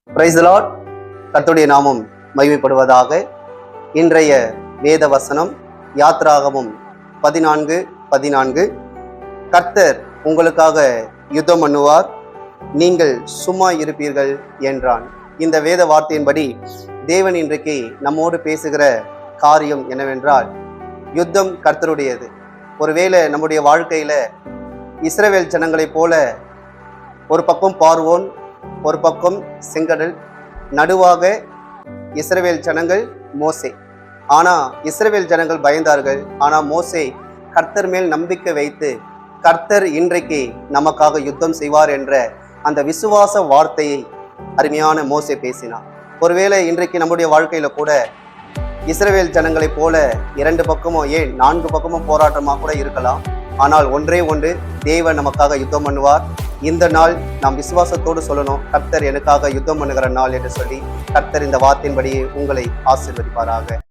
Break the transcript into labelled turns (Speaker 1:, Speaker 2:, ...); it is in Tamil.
Speaker 1: Praise the Lord. கர்த்தருடைய நாமம் மகிமைப்படுவதாக. இன்றைய வேத வசனம் யாத்ராகமம் 14:14. கர்த்தர் உங்களுக்காக யுத்தம் பண்ணுவார், நீங்கள் சும்மா இருப்பீர்கள் என்றான். இந்த வேத வார்த்தையின்படி தேவன் இன்றைக்கு நம்மோடு பேசுகிற காரியம் என்னவென்றால், யுத்தம் கர்த்தருடையது. ஒருவேளை நம்முடைய வாழ்க்கையில இஸ்ரவேல் ஜனங்களைப் போல ஒரு பக்கம் பார்வோன், ஒரு பக்கம் செங்கடல், நடுவாக இஸ்ரவேல் ஜனங்கள், மோசே. ஆனா இஸ்ரவேல் ஜனங்கள் பயந்தார்கள். ஆனா மோசே கர்த்தர் மேல் நம்பிக்கை வைத்து கர்த்தர் இன்றைக்கு நமக்காக யுத்தம் செய்வார் என்ற அந்த விசுவாச வார்த்தையை அருமையான மோசே பேசினார். ஒருவேளை இன்றைக்கு நம்முடைய வாழ்க்கையில கூட இஸ்ரவேல் ஜனங்களைப் போல 2 பக்கமும், ஏன் 4 பக்கமும் போராட்டமாக கூட இருக்கலாம். ஆனால் ஒன்றே ஒன்று, தேவன் நமக்காக யுத்தம் பண்ணுவார். இந்த நாள் நாம் விசுவாசத்தோடு சொல்லணும், கர்த்தர் எனக்காக யுத்தம் பண்ணுகிற நாள் என்று சொல்லி கர்த்தர் இந்த வார்த்தையின்படியே உங்களை ஆசீர்வதிப்பாராக.